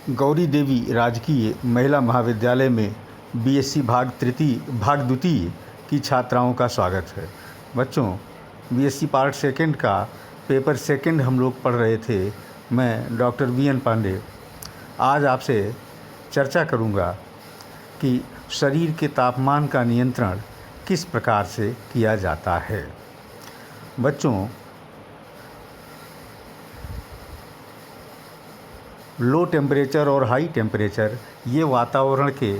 गौरी देवी राजकीय महिला महाविद्यालय में बीएससी भाग द्वितीय की छात्राओं का स्वागत है। बच्चों, बीएससी पार्ट सेकंड का पेपर सेकंड हम लोग पढ़ रहे थे। मैं डॉक्टर वीएन पांडे आज आपसे चर्चा करूंगा कि शरीर के तापमान का नियंत्रण किस प्रकार से किया जाता है। बच्चों, लो टेम्परेचर और हाई टेम्परेचर ये वातावरण के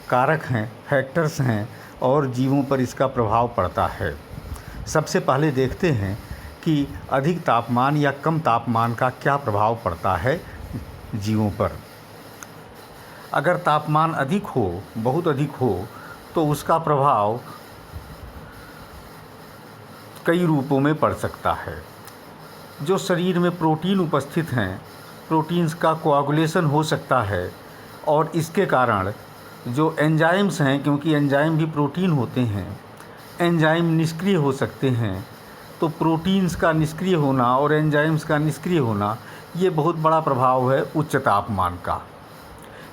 कारक हैं, फैक्टर्स हैं और जीवों पर इसका प्रभाव पड़ता है। सबसे पहले देखते हैं कि अधिक तापमान या कम तापमान का क्या प्रभाव पड़ता है जीवों पर। अगर तापमान अधिक हो, बहुत अधिक हो, तो उसका प्रभाव कई रूपों में पड़ सकता है। जो शरीर में प्रोटीन उपस्थित हैं, प्रोटीन्स का कोआगुलेशन हो सकता है और इसके कारण जो एंजाइम्स हैं, क्योंकि एंजाइम भी प्रोटीन होते हैं, एंजाइम निष्क्रिय हो सकते हैं। तो प्रोटीन्स का निष्क्रिय होना और एंजाइम्स का निष्क्रिय होना ये बहुत बड़ा प्रभाव है उच्च तापमान का।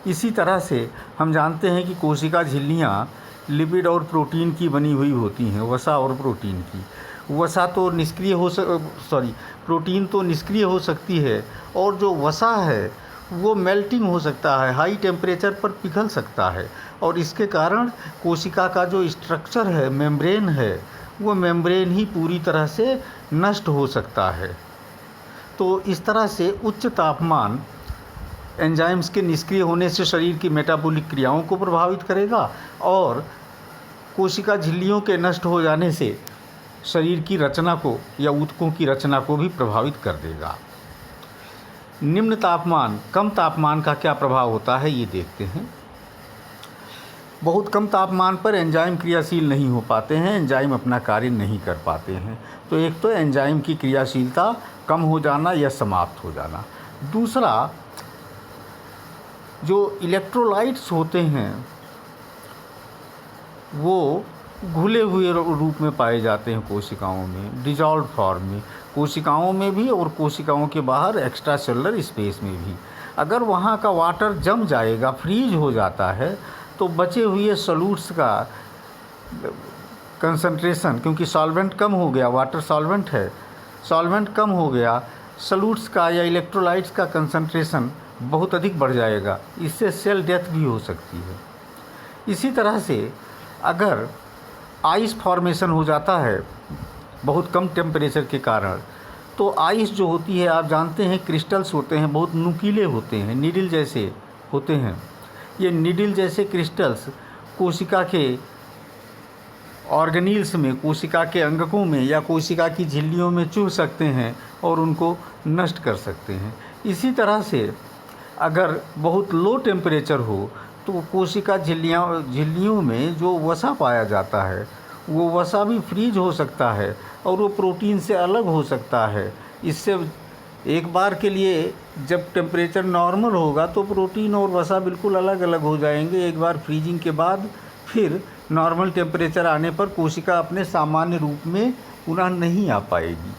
इसी तरह से हम जानते हैं कि कोशिका झिल्लियाँ लिपिड और प्रोटीन की बनी हुई होती हैं, वसा और प्रोटीन की। वसा तो निष्क्रिय प्रोटीन तो निष्क्रिय हो सकती है और जो वसा है वो मेल्टिंग हो सकता है, हाई टेम्परेचर पर पिघल सकता है और इसके कारण कोशिका का जो स्ट्रक्चर है, मेम्ब्रेन है, वो मेम्ब्रेन ही पूरी तरह से नष्ट हो सकता है। तो इस तरह से उच्च तापमान एंजाइम्स के निष्क्रिय होने से शरीर की मेटाबॉलिक क्रियाओं को प्रभावित करेगा और कोशिका झिल्लियों के नष्ट हो जाने से शरीर की रचना को या ऊतकों की रचना को भी प्रभावित कर देगा। निम्न तापमान, कम तापमान का क्या प्रभाव होता है ये देखते हैं। बहुत कम तापमान पर एंजाइम क्रियाशील नहीं हो पाते हैं, एंजाइम अपना कार्य नहीं कर पाते हैं। तो एक तो एंजाइम की क्रियाशीलता कम हो जाना या समाप्त हो जाना। दूसरा, जो इलेक्ट्रोलाइट्स होते हैं वो घुले हुए रूप में पाए जाते हैं कोशिकाओं में, डिजॉल्व फॉर्म में, कोशिकाओं में भी और कोशिकाओं के बाहर एक्स्ट्रा सेलुलर स्पेस में भी। अगर वहाँ का वाटर जम जाएगा, फ्रीज हो जाता है, तो बचे हुए सॉल्यूट्स का कंसंट्रेशन, क्योंकि सॉल्वेंट कम हो गया, वाटर सॉल्वेंट है, सॉल्वेंट कम हो गया, सॉल्यूट्स का या इलेक्ट्रोलाइट्स का कंसंट्रेशन बहुत अधिक बढ़ जाएगा। इससे सेल डेथ भी हो सकती है। इसी तरह से अगर आइस फॉर्मेशन हो जाता है बहुत कम टेम्परेचर के कारण, तो आइस जो होती है, आप जानते हैं क्रिस्टल्स होते हैं, बहुत नुकीले होते हैं, नीडल जैसे होते हैं। ये नीडल जैसे क्रिस्टल्स कोशिका के ऑर्गेनील्स में, कोशिका के अंगकों में या कोशिका की झिल्लियों में चुभ सकते हैं और उनको नष्ट कर सकते हैं। इसी तरह से अगर बहुत लो टेम्परेचर हो तो कोशिका झिल्लियों में जो वसा पाया जाता है वो वसा भी फ्रीज हो सकता है और वो प्रोटीन से अलग हो सकता है। इससे एक बार के लिए जब टेम्परेचर नॉर्मल होगा तो प्रोटीन और वसा बिल्कुल अलग अलग हो जाएंगे। एक बार फ्रीजिंग के बाद फिर नॉर्मल टेम्परेचर आने पर कोशिका अपने सामान्य रूप में पुनः नहीं आ पाएगी।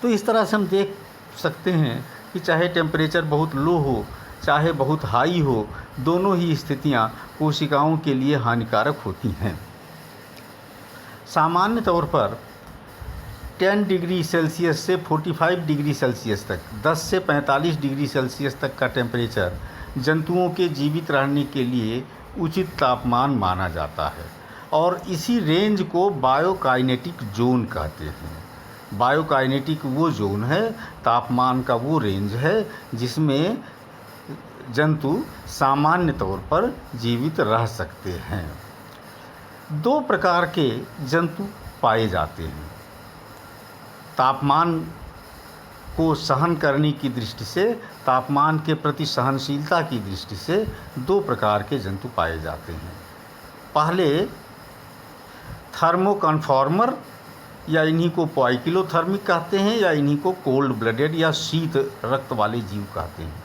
तो इस तरह से हम देख सकते हैं कि चाहे टेम्परेचर बहुत लो हो चाहे बहुत हाई हो, दोनों ही स्थितियां कोशिकाओं के लिए हानिकारक होती हैं। सामान्य तौर पर 10 डिग्री सेल्सियस से 45 डिग्री सेल्सियस तक, 10 से 45 डिग्री सेल्सियस तक का टेम्परेचर जंतुओं के जीवित रहने के लिए उचित तापमान माना जाता है और इसी रेंज को बायोकाइनेटिक जोन कहते हैं। बायोकाइनेटिक वो जोन है, तापमान का वो रेंज है जिसमें जंतु सामान्य तौर पर जीवित रह सकते हैं। दो प्रकार के जंतु पाए जाते हैं। तापमान को सहन करने की दृष्टि से, तापमान के प्रति सहनशीलता की दृष्टि से दो प्रकार के जंतु पाए जाते हैं। पहले थर्मोकन्फॉर्मर या इन्हीं को पॉइकिलोथर्मिक कहते हैं या इन्हीं को कोल्ड ब्लडेड या शीत रक्त वाले जीव कहते हैं।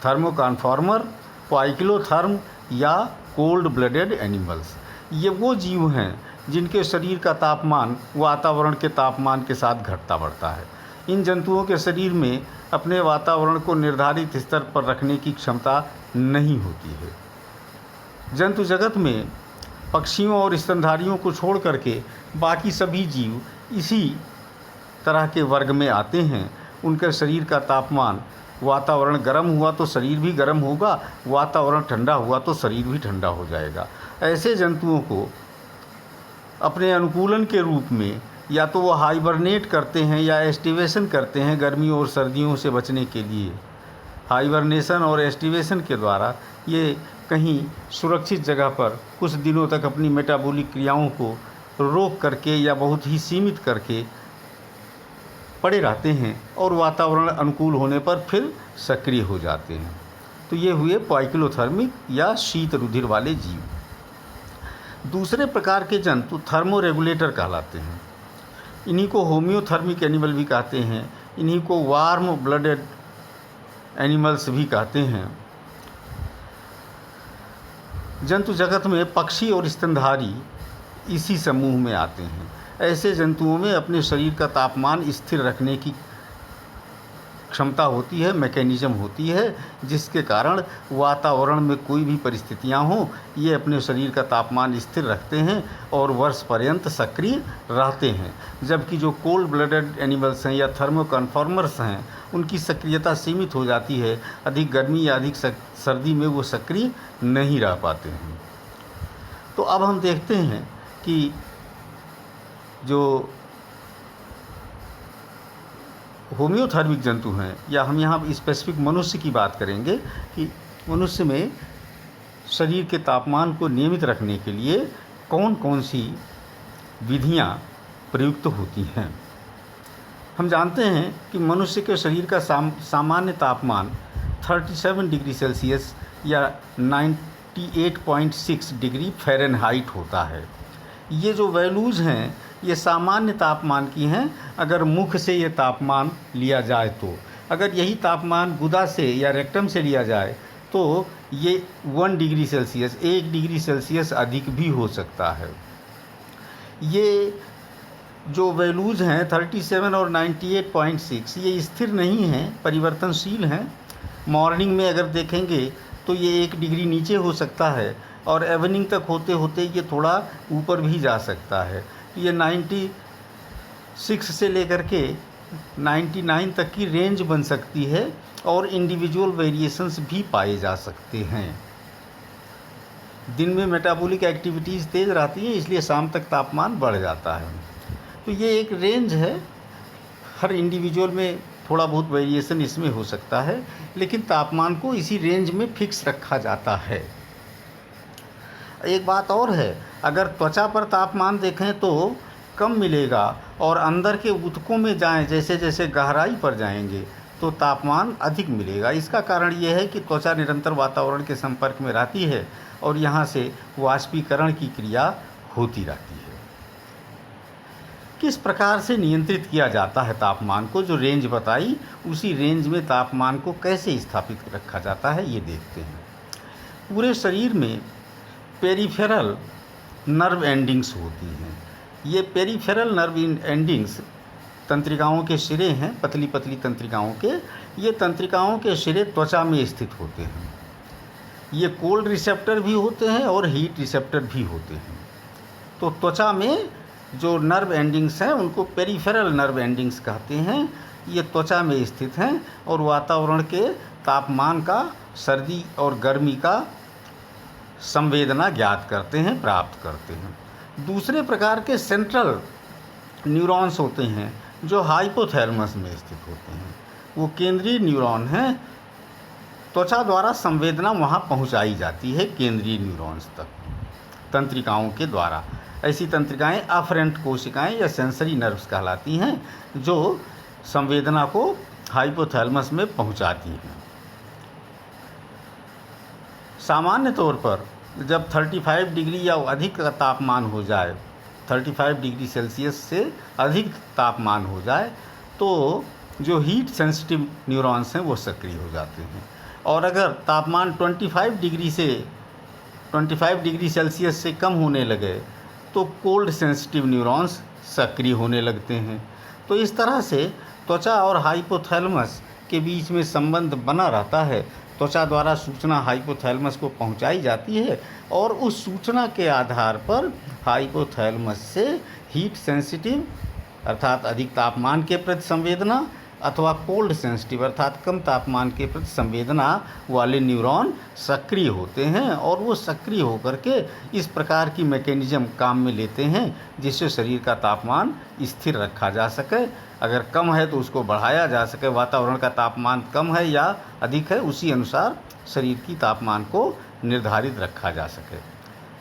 थर्मोकन्फॉर्मर, पॉइकिलोथर्म या कोल्ड ब्लडेड एनिमल्स, ये वो जीव हैं जिनके शरीर का तापमान वातावरण के तापमान के साथ घटता बढ़ता है। इन जंतुओं के शरीर में अपने वातावरण को निर्धारित स्तर पर रखने की क्षमता नहीं होती है। जंतु जगत में पक्षियों और स्तनधारियों को छोड़ करके बाकी सभी जीव इसी तरह के वर्ग में आते हैं। उनके शरीर का तापमान, वातावरण गर्म हुआ तो शरीर भी गर्म होगा, वातावरण ठंडा हुआ तो शरीर भी ठंडा हो जाएगा। ऐसे जंतुओं को अपने अनुकूलन के रूप में या तो वो हाइबरनेट करते हैं या एस्टिवेशन करते हैं गर्मियों और सर्दियों से बचने के लिए। हाइबरनेशन और एस्टिवेशन के द्वारा ये कहीं सुरक्षित जगह पर कुछ दिनों तक अपनी मेटाबॉलिक क्रियाओं को रोक करके या बहुत ही सीमित करके पड़े रहते हैं और वातावरण अनुकूल होने पर फिर सक्रिय हो जाते हैं। तो ये हुए पाइक्लोथर्मिक या शीत रुधिर वाले जीव। दूसरे प्रकार के जंतु थर्मोरेगुलेटर कहलाते हैं। इन्हीं को होम्योथर्मिक एनिमल भी कहते हैं, इन्हीं को वार्म ब्लडेड एनिमल्स भी कहते हैं। जंतु जगत में पक्षी और स्तनधारी इसी समूह में आते हैं। ऐसे जंतुओं में अपने शरीर का तापमान स्थिर रखने की क्षमता होती है, मैकेनिज्म होती है, जिसके कारण वातावरण में कोई भी परिस्थितियां हों, ये अपने शरीर का तापमान स्थिर रखते हैं और वर्ष पर्यंत सक्रिय रहते हैं। जबकि जो कोल्ड ब्लडेड एनिमल्स हैं या थर्मोकन्फॉर्मर्स हैं, उनकी सक्रियता सीमित हो जाती है। अधिक गर्मी या अधिक सर्दी में वो सक्रिय नहीं रह पाते हैं। तो अब हम देखते हैं कि जो होम्योथर्मिक जंतु हैं, या हम यहाँ स्पेसिफिक मनुष्य की बात करेंगे कि मनुष्य में शरीर के तापमान को नियमित रखने के लिए कौन कौन सी विधियाँ प्रयुक्त होती हैं। हम जानते हैं कि मनुष्य के शरीर का सामान्य तापमान 37 डिग्री सेल्सियस या 98.6 डिग्री फ़ारेनहाइट होता है। ये जो वैल्यूज़ हैं ये सामान्य तापमान की हैं। अगर मुख से ये तापमान लिया जाए तो, अगर यही तापमान गुदा से या रेक्टम से लिया जाए तो ये 1 डिग्री सेल्सियस 1 डिग्री सेल्सियस अधिक भी हो सकता है। ये जो वैल्यूज़ हैं 37 और 98.6 ये स्थिर नहीं हैं, परिवर्तनशील हैं। मॉर्निंग में अगर देखेंगे तो ये 1 डिग्री नीचे हो सकता है और इवनिंग तक होते होते ये थोड़ा ऊपर भी जा सकता है। ये 96 से लेकर के 99 तक की रेंज बन सकती है और इंडिविजुअल वेरिएशंस भी पाए जा सकते हैं। दिन में मेटाबॉलिक एक्टिविटीज़ तेज़ रहती हैं, इसलिए शाम तक तापमान बढ़ जाता है। तो ये एक रेंज है, हर इंडिविजुअल में थोड़ा बहुत वेरिएशन इसमें हो सकता है, लेकिन तापमान को इसी रेंज में फिक्स रखा जाता है। एक बात और है, अगर त्वचा पर तापमान देखें तो कम मिलेगा और अंदर के ऊतकों में जाएं, जैसे जैसे गहराई पर जाएंगे तो तापमान अधिक मिलेगा। इसका कारण यह है कि त्वचा निरंतर वातावरण के संपर्क में रहती है और यहाँ से वाष्पीकरण की क्रिया होती रहती है। किस प्रकार से नियंत्रित किया जाता है तापमान को, जो रेंज बताई उसी रेंज में तापमान को कैसे स्थापित रखा जाता है ये देखते हैं। पूरे शरीर में पेरिफेरल नर्व एंडिंग्स होती हैं। ये पेरिफेरल नर्व एंडिंग्स तंत्रिकाओं के सिरे हैं, पतली पतली तंत्रिकाओं के। ये तंत्रिकाओं के सिरे त्वचा में स्थित होते हैं। ये कोल्ड रिसेप्टर भी होते हैं और हीट रिसेप्टर भी होते हैं। तो त्वचा में जो नर्व एंडिंग्स हैं उनको पेरिफेरल नर्व एंडिंग्स कहते हैं। ये त्वचा में स्थित हैं और वातावरण के तापमान का, सर्दी और गर्मी का संवेदना ज्ञात करते हैं, प्राप्त करते हैं। दूसरे प्रकार के सेंट्रल न्यूरॉन्स होते हैं जो हाइपोथैलेमस में स्थित होते हैं। वो केंद्रीय न्यूरॉन हैं, त्वचा द्वारा संवेदना वहाँ पहुँचाई जाती है केंद्रीय न्यूरॉन्स तक तंत्रिकाओं के द्वारा। ऐसी तंत्रिकाएं अफरेंट कोशिकाएं या सेंसरी नर्व्स कहलाती हैं, जो संवेदना को हाइपोथैलेमस में पहुँचाती हैं। सामान्य तौर पर जब 35 डिग्री या अधिक का तापमान हो जाए, 35 डिग्री सेल्सियस से अधिक तापमान हो जाए तो जो हीट सेंसिटिव न्यूरॉन्स हैं वो सक्रिय हो जाते हैं। और अगर तापमान 25 डिग्री सेल्सियस से कम होने लगे तो कोल्ड सेंसिटिव न्यूरॉन्स सक्रिय होने लगते हैं। तो इस तरह से त्वचा और हाइपोथैलेमस के बीच में संबंध बना रहता है। त्वचा द्वारा सूचना हाइपोथैलेमस को पहुंचाई जाती है और उस सूचना के आधार पर हाइपोथैलेमस से हीट सेंसिटिव अर्थात अधिक तापमान के प्रति संवेदना अथवा कोल्ड सेंसिटिव अर्थात कम तापमान के प्रति संवेदना वाले न्यूरॉन सक्रिय होते हैं और वो सक्रिय होकर के इस प्रकार की मैकेनिज्म काम में लेते हैं जिससे शरीर का तापमान स्थिर रखा जा सके। अगर कम है तो उसको बढ़ाया जा सके, वातावरण का तापमान कम है या अधिक है उसी अनुसार शरीर की तापमान को निर्धारित रखा जा सके।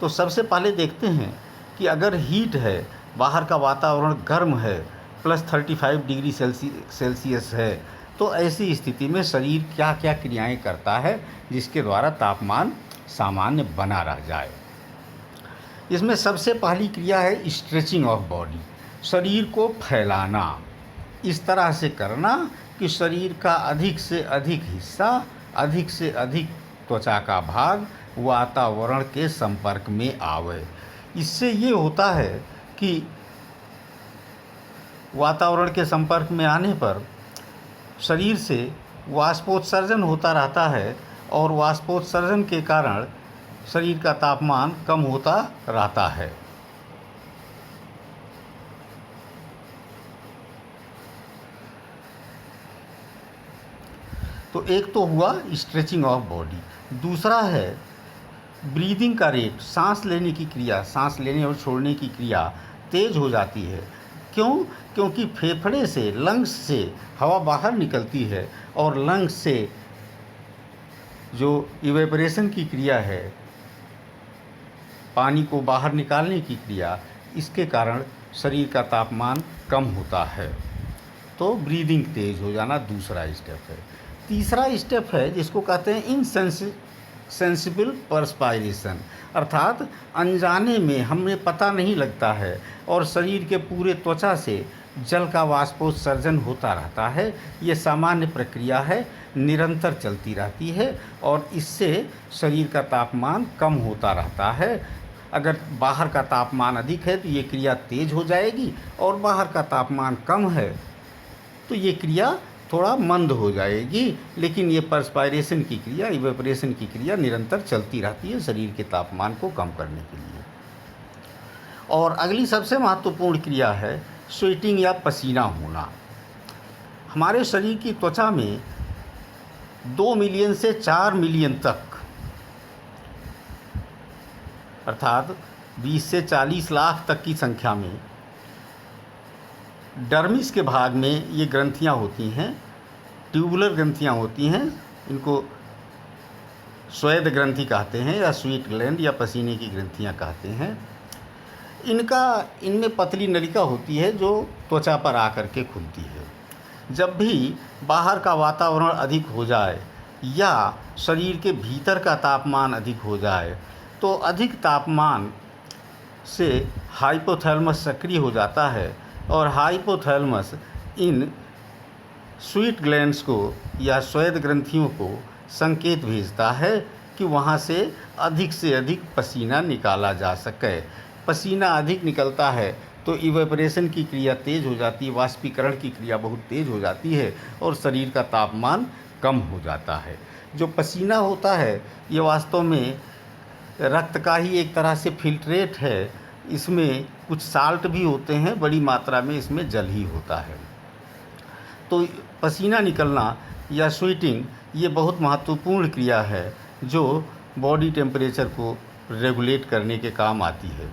तो सबसे पहले देखते हैं कि अगर हीट है, बाहर का वातावरण गर्म है, +35 डिग्री सेल्सियस है, तो ऐसी स्थिति में शरीर क्या क्या क्रियाएं करता है जिसके द्वारा तापमान सामान्य बना रह जाए। इसमें सबसे पहली क्रिया है स्ट्रेचिंग ऑफ बॉडी, शरीर को फैलाना, इस तरह से करना कि शरीर का अधिक से अधिक हिस्सा, अधिक से अधिक त्वचा का भाग वातावरण के संपर्क में आवे। इससे ये होता है कि वातावरण के संपर्क में आने पर शरीर से वाष्पोत्सर्जन होता रहता है और वाष्पोत्सर्जन के कारण शरीर का तापमान कम होता रहता है। तो एक तो हुआ स्ट्रेचिंग ऑफ बॉडी, दूसरा है ब्रीदिंग का रेट, सांस लेने की क्रिया, सांस लेने और छोड़ने की क्रिया तेज हो जाती है। क्यों? क्योंकि फेफड़े से, लंग्स से हवा बाहर निकलती है और लंग्स से जो इवेपोरेशन की क्रिया है, पानी को बाहर निकालने की क्रिया, इसके कारण शरीर का तापमान कम होता है। तो ब्रीदिंग तेज हो जाना दूसरा स्टेप है। तीसरा स्टेप है जिसको कहते हैं इनसेंसिबल पर्सपायरेशन, अर्थात अनजाने में हमें पता नहीं लगता है और शरीर के पूरे त्वचा से जल का वाष्पोत्सर्जन होता रहता है। ये सामान्य प्रक्रिया है, निरंतर चलती रहती है और इससे शरीर का तापमान कम होता रहता है। अगर बाहर का तापमान अधिक है तो ये क्रिया तेज हो जाएगी और बाहर का तापमान कम है तो ये क्रिया थोड़ा मंद हो जाएगी, लेकिन ये पर्सपायरेशन की क्रिया, इवेपोरेशन की क्रिया निरंतर चलती रहती है शरीर के तापमान को कम करने के लिए। और अगली सबसे महत्वपूर्ण क्रिया है स्वेटिंग या पसीना होना। हमारे शरीर की त्वचा में 2 मिलियन से 4 मिलियन तक अर्थात 20 से 40 लाख तक की संख्या में डर्मिस के भाग में ये ग्रंथियाँ होती हैं, ट्यूबुलर ग्रंथियाँ होती हैं। इनको स्वेद ग्रंथि कहते हैं या स्वीट ग्लैंड या पसीने की ग्रंथियाँ कहते हैं। इनमें पतली नलिका होती है जो त्वचा पर आकर के खुलती है। जब भी बाहर का वातावरण अधिक हो जाए या शरीर के भीतर का तापमान अधिक हो जाए तो अधिक तापमान से हाइपोथैलेमस सक्रिय हो जाता है और हाइपोथैलेमस इन स्वीट ग्लैंड्स को या स्वेद ग्रंथियों को संकेत भेजता है कि वहाँ से अधिक पसीना निकाला जा सके। पसीना अधिक निकलता है तो इवेपोरेशन की क्रिया तेज़ हो जाती है, वाष्पीकरण की क्रिया बहुत तेज़ हो जाती है और शरीर का तापमान कम हो जाता है। जो पसीना होता है ये वास्तव में रक्त का ही एक तरह से फिल्ट्रेट है। इसमें कुछ साल्ट भी होते हैं, बड़ी मात्रा में इसमें जल ही होता है। तो पसीना निकलना या स्वेटिंग ये बहुत महत्वपूर्ण क्रिया है जो बॉडी टेम्परेचर को रेगुलेट करने के काम आती है।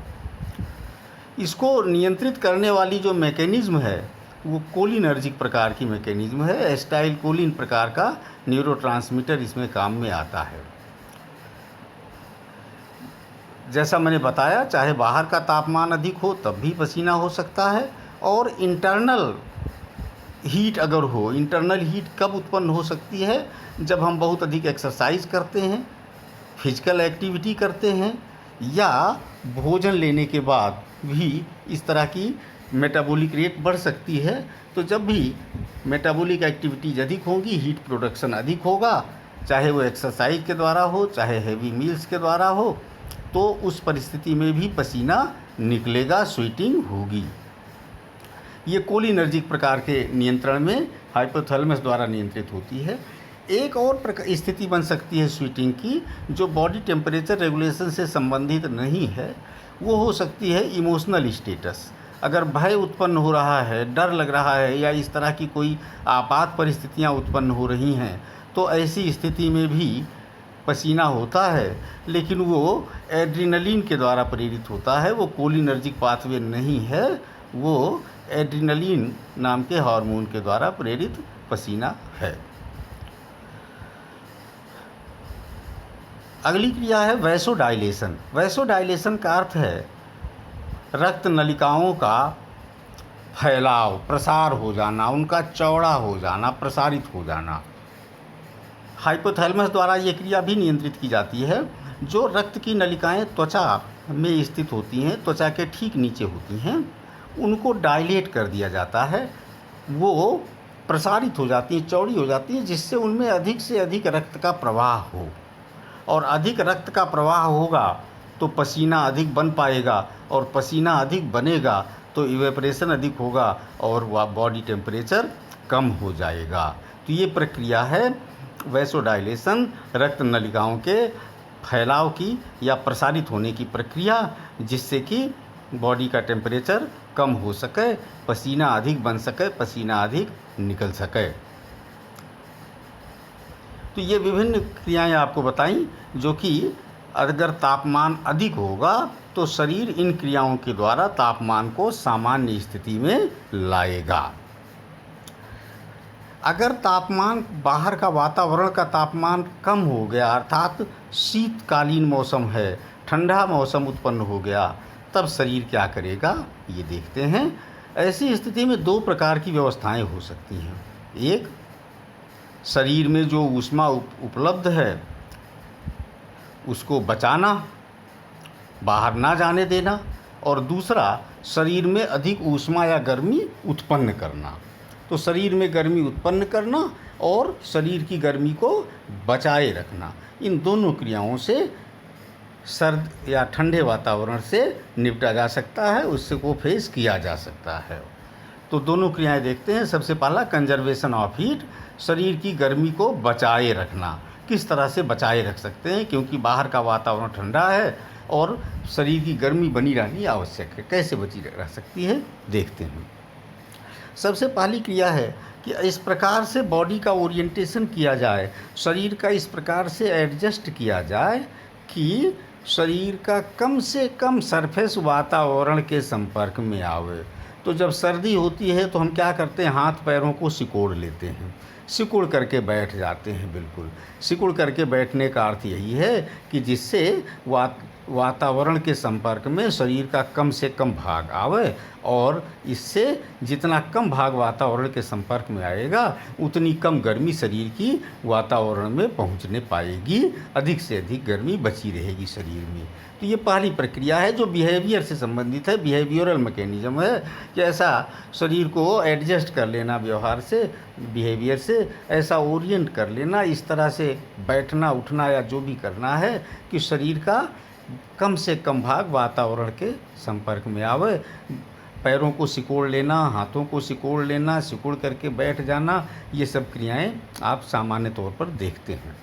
इसको नियंत्रित करने वाली जो मैकेनिज़्म है वो कोलिनर्जिक प्रकार की मैकेनिज़्म है। एसिटाइलकोलिन प्रकार का न्यूरोट्रांसमीटर इसमें काम में आता है। जैसा मैंने बताया, चाहे बाहर का तापमान अधिक हो तब भी पसीना हो सकता है और इंटरनल हीट अगर हो, इंटरनल हीट कब उत्पन्न हो सकती है? जब हम बहुत अधिक एक्सरसाइज करते हैं, फिजिकल एक्टिविटी करते हैं या भोजन लेने के बाद भी इस तरह की मेटाबॉलिक रेट बढ़ सकती है। तो जब भी मेटाबॉलिक एक्टिविटीज अधिक होंगी, हीट प्रोडक्शन अधिक होगा, चाहे वो एक्सरसाइज के द्वारा हो, चाहे हैवी मील्स के द्वारा हो, तो उस परिस्थिति में भी पसीना निकलेगा, स्वेटिंग होगी। ये कोलिनर्जिक प्रकार के नियंत्रण में हाइपोथैलेमस द्वारा नियंत्रित होती है। एक और स्थिति बन सकती है स्वीटिंग की, जो बॉडी टेम्परेचर रेगुलेशन से संबंधित नहीं है। वो हो सकती है इमोशनल स्टेटस। अगर भय उत्पन्न हो रहा है, डर लग रहा है, या इस तरह की कोई आपात परिस्थितियाँ उत्पन्न हो रही हैं, तो ऐसी स्थिति में भी पसीना होता है, लेकिन वो एड्रेनलिन के द्वारा प्रेरित होता है। वो कोलिनर्जिक पाथवे नहीं है, वो एड्रेनलिन नाम के हार्मोन के द्वारा प्रेरित पसीना है। अगली क्रिया है वैसोडाइलेशन। वैसोडाइलेशन का अर्थ है रक्त नलिकाओं का फैलाव, प्रसार हो जाना, उनका चौड़ा हो जाना, प्रसारित हो जाना। हाइपोथैलेमस द्वारा ये क्रिया भी नियंत्रित की जाती है। जो रक्त की नलिकाएं त्वचा में स्थित होती हैं, त्वचा के ठीक नीचे होती हैं, उनको डायलेट कर दिया जाता है। वो प्रसारित हो जाती हैं, चौड़ी हो जाती हैं, जिससे उनमें अधिक से अधिक रक्त का प्रवाह हो। और अधिक रक्त का प्रवाह होगा तो पसीना अधिक बन पाएगा, और पसीना अधिक बनेगा तो इवेपरेशन अधिक होगा, और वह बॉडी टेम्परेचर कम हो जाएगा। तो ये प्रक्रिया है वैसोडाइलेशन, रक्त नलिकाओं के फैलाव की या प्रसारित होने की प्रक्रिया, जिससे कि बॉडी का टेम्परेचर कम हो सके, पसीना अधिक बन सके, पसीना अधिक निकल सके। तो ये विभिन्न क्रियाएं आपको बताई, जो कि अगर तापमान अधिक होगा तो शरीर इन क्रियाओं के द्वारा तापमान को सामान्य स्थिति में लाएगा। अगर तापमान, बाहर का वातावरण का तापमान कम हो गया, अर्थात शीतकालीन मौसम है, ठंडा मौसम उत्पन्न हो गया, तब शरीर क्या करेगा ये देखते हैं। ऐसी स्थिति में दो प्रकार की व्यवस्थाएं हो सकती हैं। एक, शरीर में जो ऊष्मा उपलब्ध है उसको बचाना, बाहर ना जाने देना, और दूसरा, शरीर में अधिक ऊष्मा या गर्मी उत्पन्न करना। तो शरीर में गर्मी उत्पन्न करना और शरीर की गर्मी को बचाए रखना, इन दोनों क्रियाओं से सर्द या ठंडे वातावरण से निपटा जा सकता है, उससे को फेस किया जा सकता है। तो दोनों क्रियाएं देखते हैं। सबसे पहला, कंजर्वेशन ऑफ हीट, शरीर की गर्मी को बचाए रखना। किस तरह से बचाए रख सकते हैं, क्योंकि बाहर का वातावरण ठंडा है और शरीर की गर्मी बनी रहनी आवश्यक है। कैसे बची रह सकती है देखते हैं। सबसे पहली क्रिया है कि इस प्रकार से बॉडी का ओरिएंटेशन किया जाए, शरीर का इस प्रकार से एडजस्ट किया जाए कि शरीर का कम से कम सरफेस वातावरण के संपर्क में आवे। तो जब सर्दी होती है तो हम क्या करते हैं, हाथ पैरों को सिकोड़ लेते हैं, सिकुड़ करके बैठ जाते हैं। बिल्कुल सिकुड़ करके बैठने का अर्थ यही है कि जिससे वातावरण के संपर्क में शरीर का कम से कम भाग आवे, और इससे जितना कम भाग वातावरण के संपर्क में आएगा उतनी कम गर्मी शरीर की वातावरण में पहुंचने पाएगी, अधिक से अधिक गर्मी बची रहेगी शरीर में। तो ये पहली प्रक्रिया है जो बिहेवियर से संबंधित है, बिहेवियरल मैकेनिज्म है कि ऐसा शरीर को एडजस्ट कर लेना, व्यवहार से, बिहेवियर से ऐसा ओरिएंट कर लेना, इस तरह से बैठना उठना या जो भी करना है कि शरीर का कम से कम भाग वातावरण के संपर्क में आवे। पैरों को सिकोड़ लेना, हाथों को सिकोड़ लेना, सिकोड़ करके बैठ जाना, ये सब क्रियाएं आप सामान्य तौर पर देखते हैं।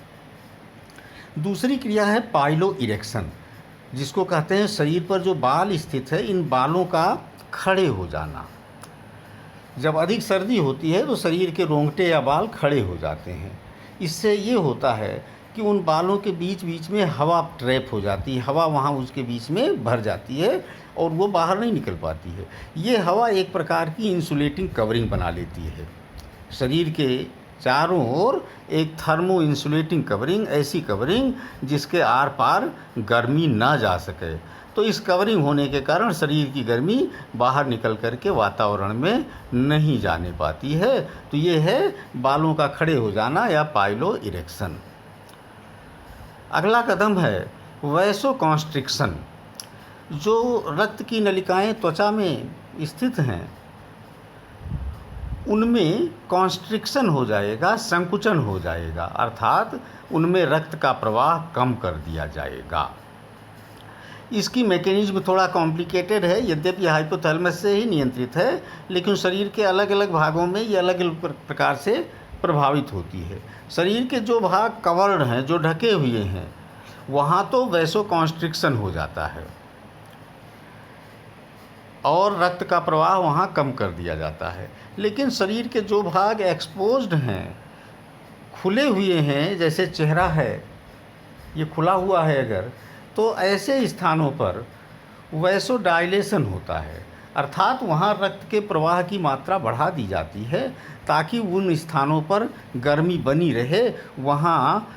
दूसरी क्रिया है पाइलो इरेक्शन, जिसको कहते हैं शरीर पर जो बाल स्थित है इन बालों का खड़े हो जाना। जब अधिक सर्दी होती है तो शरीर के रोंगटे या बाल खड़े हो जाते हैं। इससे ये होता है कि उन बालों के बीच बीच में हवा ट्रैप हो जाती है, हवा वहाँ उसके बीच में भर जाती है और वो बाहर नहीं निकल पाती है। ये हवा एक प्रकार की इंसुलेटिंग कवरिंग बना लेती है शरीर के चारों ओर, एक थर्मो इंसुलेटिंग कवरिंग, ऐसी कवरिंग जिसके आर पार गर्मी ना जा सके। तो इस कवरिंग होने के कारण शरीर की गर्मी बाहर निकल करके वातावरण में नहीं जाने पाती है। तो ये है बालों का खड़े हो जाना या पाइलो इरेक्शन। अगला कदम है वैसोकॉन्स्ट्रिक्शन। जो रक्त की नलिकाएं त्वचा में स्थित हैं उनमें कॉन्स्ट्रिक्शन हो जाएगा, संकुचन हो जाएगा, अर्थात उनमें रक्त का प्रवाह कम कर दिया जाएगा। इसकी मैकेनिज्म थोड़ा कॉम्प्लिकेटेड है, यद्यपि हाइपोथैलेमस से ही नियंत्रित है, लेकिन शरीर के अलग अलग भागों में ये अलग अलग प्रकार से प्रभावित होती है। शरीर के जो भाग कवर्ड हैं, जो ढके हुए हैं, वहाँ तो वैसोकॉन्स्ट्रिक्शन हो जाता है और रक्त का प्रवाह वहाँ कम कर दिया जाता है। लेकिन शरीर के जो भाग एक्सपोज्ड हैं, खुले हुए हैं, जैसे चेहरा है, ये खुला हुआ है अगर, तो ऐसे स्थानों पर वैसोडाइलेशन होता है, अर्थात वहाँ रक्त के प्रवाह की मात्रा बढ़ा दी जाती है ताकि उन स्थानों पर गर्मी बनी रहे, वहाँ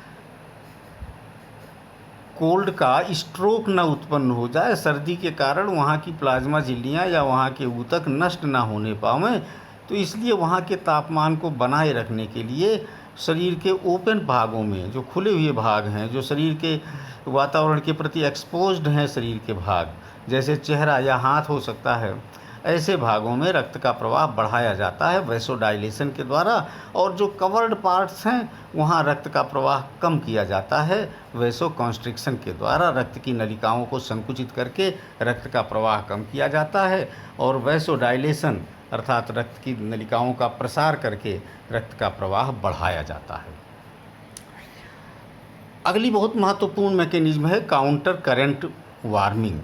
कोल्ड का स्ट्रोक न उत्पन्न हो जाए, सर्दी के कारण वहाँ की प्लाज्मा झिल्लियाँ या वहाँ के ऊतक नष्ट ना होने पावें। तो इसलिए वहाँ के तापमान को बनाए रखने के लिए शरीर के ओपन भागों में, जो खुले हुए भाग हैं, जो शरीर के वातावरण के प्रति एक्सपोज्ड हैं, शरीर के भाग जैसे चेहरा या हाथ हो सकता है, ऐसे भागों में रक्त का प्रवाह बढ़ाया जाता है वैसोडाइलेशन के द्वारा, और जो कवर्ड पार्ट्स हैं वहाँ रक्त का प्रवाह कम किया जाता है वैसोकॉन्स्ट्रिक्शन के द्वारा। रक्त की नलिकाओं को संकुचित करके रक्त का प्रवाह कम किया जाता है और वैसोडाइलेशन अर्थात रक्त की नलिकाओं का प्रसार करके रक्त का प्रवाह बढ़ाया जाता है। अगली बहुत महत्वपूर्ण मैकेनिज्म है काउंटर करंट वार्मिंग।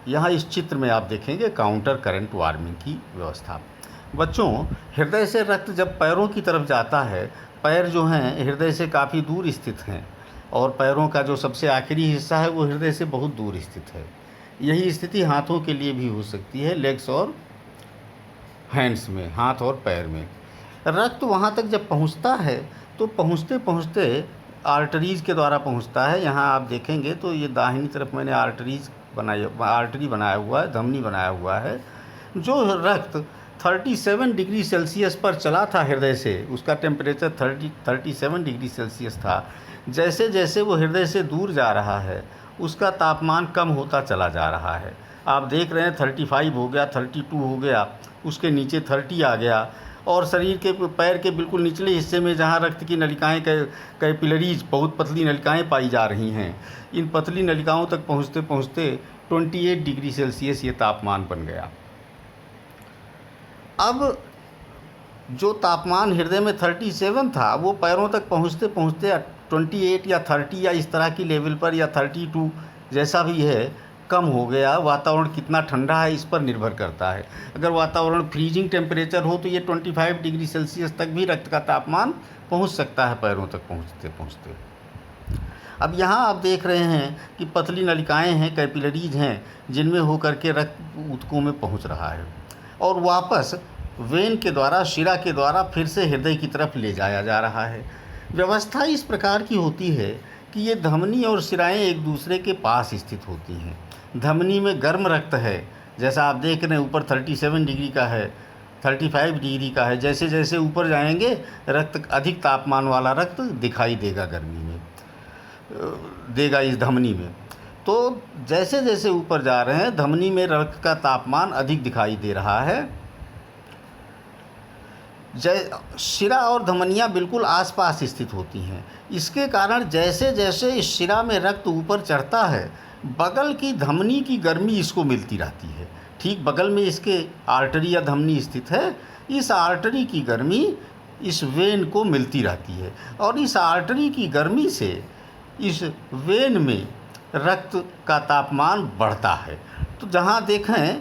यहाँ इस चित्र में आप देखेंगे काउंटर करंट वार्मिंग की व्यवस्था। बच्चों, हृदय से रक्त जब पैरों की तरफ जाता है, पैर जो हैं हृदय से काफ़ी दूर स्थित हैं और पैरों का जो सबसे आखिरी हिस्सा है वो हृदय से बहुत दूर स्थित है। यही स्थिति हाथों के लिए भी हो सकती है, लेग्स और हैंड्स में, हाथ और पैर में। रक्त वहाँ तक जब पहुँचता है तो पहुँचते पहुँचते आर्टरीज़ के द्वारा पहुँचता है। यहाँ आप देखेंगे तो ये दाहिनी तरफ मैंने आर्टरी बनाया हुआ है, धमनी बनाया हुआ है। जो रक्त 37 डिग्री सेल्सियस पर चला था हृदय से, उसका टेम्परेचर 37 डिग्री सेल्सियस था, जैसे जैसे वो हृदय से दूर जा रहा है उसका तापमान कम होता चला जा रहा है। आप देख रहे हैं 35 हो गया, 32 हो गया, उसके नीचे 30 आ गया, और शरीर के पैर के बिल्कुल निचले हिस्से में जहाँ रक्त की नलिकाएँ कैपिलरीज, बहुत पतली नलिकाएँ पाई जा रही हैं, इन पतली नलिकाओं तक पहुँचते पहुँचते 28 डिग्री सेल्सियस ये तापमान बन गया। अब जो तापमान हृदय में 37 था वो पैरों तक पहुँचते पहुँचते 28 या 30 या इस तरह की लेवल पर, या 32 जैसा भी है, कम हो गया। वातावरण कितना ठंडा है इस पर निर्भर करता है। अगर वातावरण फ्रीजिंग टेम्परेचर हो तो ये 25 डिग्री सेल्सियस तक भी रक्त का तापमान पहुंच सकता है पैरों तक पहुंचते पहुंचते। अब यहाँ आप देख रहे हैं कि पतली नलिकाएं हैं, कैपिलरीज हैं, जिनमें होकर के रक्त ऊतकों में पहुँच रहा है और वापस वेन के द्वारा, शिरा के द्वारा फिर से हृदय की तरफ ले जाया जा रहा है। व्यवस्था इस प्रकार की होती है कि ये धमनी और शिराएँ एक दूसरे के पास स्थित होती हैं। धमनी में गर्म रक्त है, जैसा आप देख रहे हैं ऊपर 37 डिग्री का है, 35 डिग्री का है। जैसे जैसे ऊपर जाएंगे रक्त, अधिक तापमान वाला रक्त दिखाई देगा, गर्मी में देगा इस धमनी में। तो जैसे जैसे ऊपर जा रहे हैं धमनी में रक्त का तापमान अधिक दिखाई दे रहा है। शिरा और धमनियाँ बिल्कुल आसपास स्थित होती हैं। इसके कारण जैसे जैसे इस शिरा में रक्त ऊपर चढ़ता है, बगल की धमनी की गर्मी इसको मिलती रहती है। ठीक बगल में इसके आर्टरी या धमनी स्थित है, इस आर्टरी की गर्मी इस वेन को मिलती रहती है और इस आर्टरी की गर्मी से इस वेन में रक्त का तापमान बढ़ता है। तो जहाँ देखें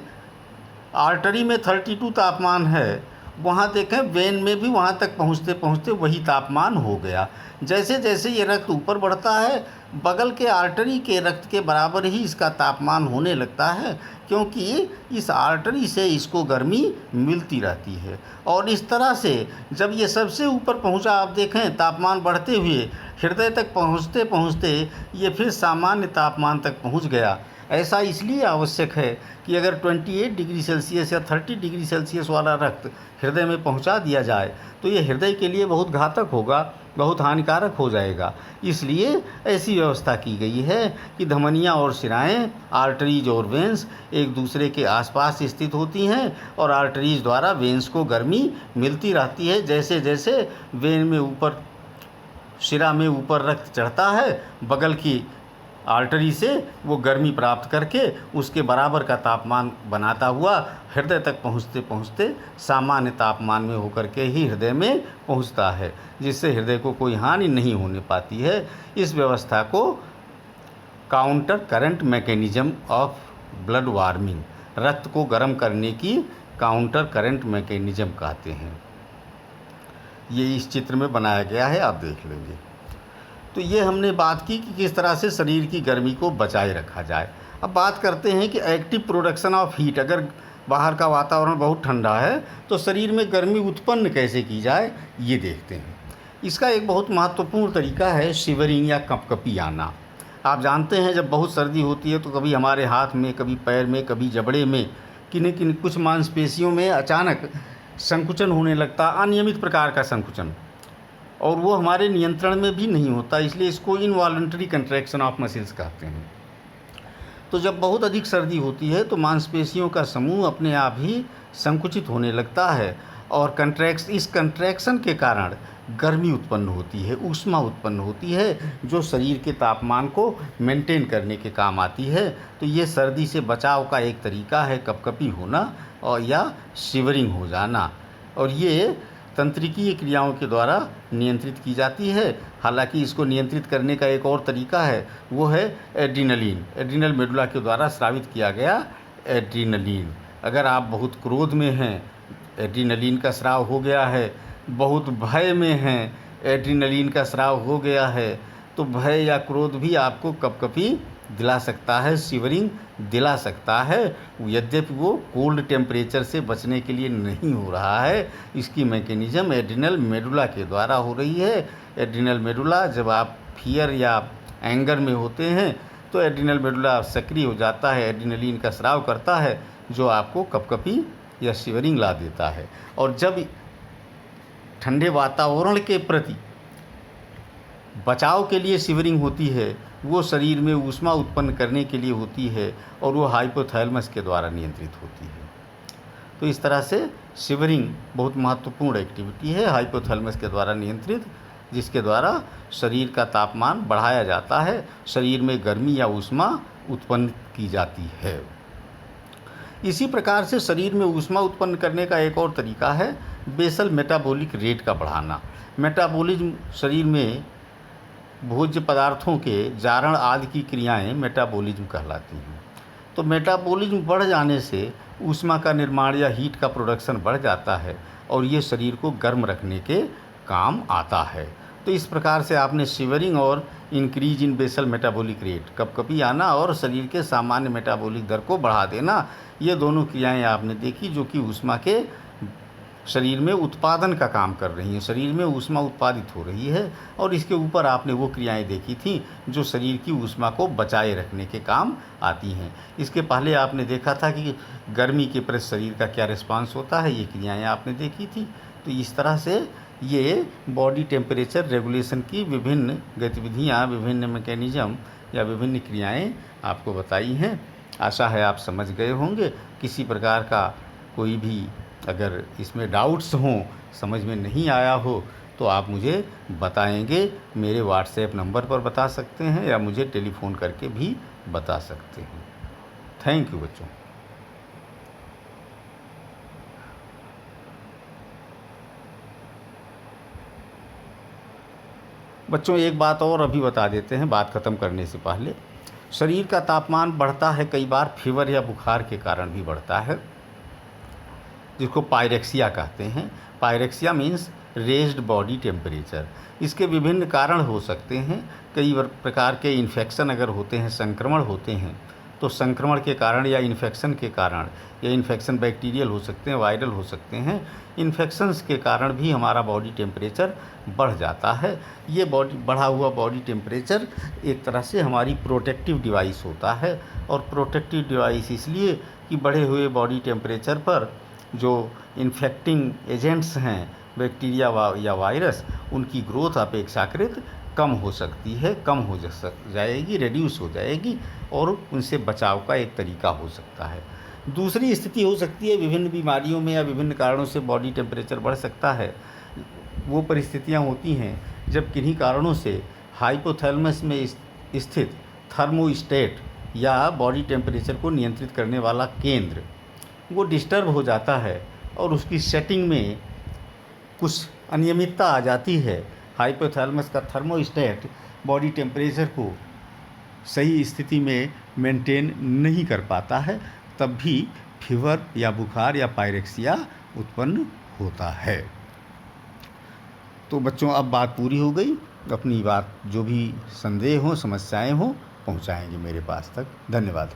आर्टरी में 32 तापमान है, वहाँ देखें वेन में भी वहाँ तक पहुँचते पहुँचते वही तापमान हो गया। जैसे जैसे ये रक्त ऊपर बढ़ता है, बगल के आर्टरी के रक्त के बराबर ही इसका तापमान होने लगता है, क्योंकि इस आर्टरी से इसको गर्मी मिलती रहती है। और इस तरह से जब ये सबसे ऊपर पहुंचा, आप देखें तापमान बढ़ते हुए हृदय तक पहुंचते पहुंचते ये फिर सामान्य तापमान तक पहुंच गया। ऐसा इसलिए आवश्यक है कि अगर 28 डिग्री सेल्सियस या 30 डिग्री सेल्सियस वाला रक्त हृदय में पहुंचा दिया जाए तो ये हृदय के लिए बहुत घातक होगा, बहुत हानिकारक हो जाएगा। इसलिए ऐसी व्यवस्था की गई है कि धमनियाँ और शिराएँ, आर्टरीज और वेंस एक दूसरे के आसपास स्थित होती हैं और आर्टरीज द्वारा वेंस को गर्मी मिलती रहती है। जैसे जैसे वेन में ऊपर, शिरा में ऊपर रक्त चढ़ता है, बगल की आर्टरी से वो गर्मी प्राप्त करके उसके बराबर का तापमान बनाता हुआ हृदय तक पहुँचते पहुँचते सामान्य तापमान में होकर के ही हृदय में पहुँचता है, जिससे हृदय को कोई हानि नहीं होने पाती है। इस व्यवस्था को counter current mechanism of blood warming, रक्त को गर्म करने की काउंटर करंट मैकेनिज्म कहते हैं। ये इस चित्र में बनाया गया है, आप देख लेंगे। तो ये हमने बात की कि किस तरह से शरीर की गर्मी को बचाए रखा जाए। अब बात करते हैं कि एक्टिव प्रोडक्शन ऑफ हीट, अगर बाहर का वातावरण बहुत ठंडा है तो शरीर में गर्मी उत्पन्न कैसे की जाए, ये देखते हैं। इसका एक बहुत महत्वपूर्ण तरीका है शिवरिंग या कँपकपी आना। आप जानते हैं जब बहुत सर्दी होती है तो कभी हमारे हाथ में, कभी पैर में, कभी जबड़े में, किन्हीं कुछ मांसपेशियों में अचानक संकुचन होने लगता, अनियमित प्रकार का संकुचन, और वो हमारे नियंत्रण में भी नहीं होता, इसलिए इसको इनवॉलंटरी कंट्रैक्शन ऑफ मसल्स कहते हैं। तो जब बहुत अधिक सर्दी होती है तो मांसपेशियों का समूह अपने आप ही संकुचित होने लगता है और इस कंट्रैक्शन के कारण गर्मी उत्पन्न होती है, ऊष्मा उत्पन्न होती है, जो शरीर के तापमान को मेंटेन करने के काम आती है। तो ये सर्दी से बचाव का एक तरीका है कँपकपी होना और या शिवरिंग हो जाना, और ये तंत्रिकीय क्रियाओं के द्वारा नियंत्रित की जाती है। हालांकि इसको नियंत्रित करने का एक और तरीका है, वो है एड्रीनलिन, एड्रीनल मेडुला के द्वारा स्रावित किया गया एड्रीनलिन। अगर आप बहुत क्रोध में हैं, एड्रीनलिन का स्राव हो गया है, बहुत भय में हैं, एड्रीनलिन का स्राव हो गया है, तो भय या क्रोध भी आपको कँपकपी दिला सकता है, शिवरिंग दिला सकता है। यद्यपि वो कोल्ड टेम्परेचर से बचने के लिए नहीं हो रहा है, इसकी मैकेनिज्म एड्रिनल मेडुला के द्वारा हो रही है। एड्रिनल मेडुला, जब आप फियर या एंगर में होते हैं तो एड्रिनल मेडुला सक्रिय हो जाता है, एड्रिनलिन का स्राव करता है, जो आपको कँपकपी या शिवरिंग ला देता है। और जब ठंडे वातावरण के प्रति बचाव के लिए शिवरिंग होती है, वो शरीर में ऊष्मा उत्पन्न करने के लिए होती है और वो हाइपोथैलेमस के द्वारा नियंत्रित होती है। तो इस तरह से शिवरिंग बहुत महत्वपूर्ण एक्टिविटी है, हाइपोथैलेमस के द्वारा नियंत्रित, जिसके द्वारा शरीर का तापमान बढ़ाया जाता है, शरीर में गर्मी या ऊष्मा उत्पन्न की जाती है। इसी प्रकार से शरीर में ऊष्मा उत्पन्न करने का एक और तरीका है बेसल मेटाबॉलिक रेट का बढ़ाना। मेटाबॉलिज्म, शरीर में भोज्य पदार्थों के जारण आदि की क्रियाएं मेटाबॉलिज्म कहलाती हैं। तो मेटाबॉलिज्म बढ़ जाने से ऊष्मा का निर्माण या हीट का प्रोडक्शन बढ़ जाता है और ये शरीर को गर्म रखने के काम आता है। तो इस प्रकार से आपने शिवरिंग और increase in basal metabolic rate, कँपकपी आना और शरीर के सामान्य मेटाबॉलिक दर को बढ़ा देना, ये दोनों क्रियाएं आपने देखी जो कि ऊष्मा के शरीर में उत्पादन का काम कर रही हैं, शरीर में ऊष्मा उत्पादित हो रही है। और इसके ऊपर आपने वो क्रियाएं देखी थी जो शरीर की ऊष्मा को बचाए रखने के काम आती हैं। इसके पहले आपने देखा था कि गर्मी के प्रति शरीर का क्या रिस्पांस होता है, ये क्रियाएं आपने देखी थी। तो इस तरह से ये बॉडी टेम्परेचर रेगुलेशन की विभिन्न गतिविधियाँ, विभिन्न मैकेनिज्म या विभिन्न क्रियाएँ आपको बताई हैं। आशा है आप समझ गए होंगे। किसी प्रकार का कोई भी अगर इसमें डाउट्स हों, समझ में नहीं आया हो, तो आप मुझे बताएंगे। मेरे व्हाट्सएप नंबर पर बता सकते हैं या मुझे टेलीफ़ोन करके भी बता सकते हैं। थैंक यू बच्चों। बच्चों एक बात और अभी बता देते हैं बात ख़त्म करने से पहले। शरीर का तापमान बढ़ता है, कई बार फीवर या बुखार के कारण भी बढ़ता है, जिसको पायरेक्सिया कहते हैं। Pyrexia means raised body temperature. इसके विभिन्न कारण हो सकते हैं। कई प्रकार के इन्फेक्शन अगर होते हैं, संक्रमण होते हैं, तो संक्रमण के कारण या इन्फेक्शन के कारण, या इन्फेक्शन बैक्टीरियल हो सकते हैं, वायरल हो सकते हैं, इन्फेक्शंस के कारण भी हमारा बॉडी टेम्परेचर बढ़ जाता है। ये बढ़ा हुआ बॉडी टेम्परेचर एक तरह से हमारी प्रोटेक्टिव डिवाइस होता है। और प्रोटेक्टिव डिवाइस इसलिए कि बढ़े हुए बॉडी टेम्परेचर पर जो इन्फेक्टिंग एजेंट्स हैं, बैक्टीरिया या वायरस, उनकी ग्रोथ अपेक्षाकृत कम हो सकती है, कम हो जाएगी, रिड्यूस हो जाएगी, और उनसे बचाव का एक तरीका हो सकता है। दूसरी स्थिति हो सकती है विभिन्न बीमारियों में या विभिन्न कारणों से बॉडी टेम्परेचर बढ़ सकता है। वो परिस्थितियाँ होती हैं जब किन्हीं कारणों से हाइपोथैलेमस में स्थित थर्मोस्टेट या बॉडी टेम्परेचर को नियंत्रित करने वाला केंद्र वो डिस्टर्ब हो जाता है और उसकी सेटिंग में कुछ अनियमितता आ जाती है। हाइपोथैलेमस का थर्मोस्टेट बॉडी टेम्परेचर को सही स्थिति में मेंटेन नहीं कर पाता है, तब भी फीवर या बुखार या पायरेक्सिया उत्पन्न होता है। तो बच्चों, अब बात पूरी हो गई। अपनी बात जो भी संदेह हो, समस्याएं हो, पहुंचाएंगे मेरे पास तक। धन्यवाद।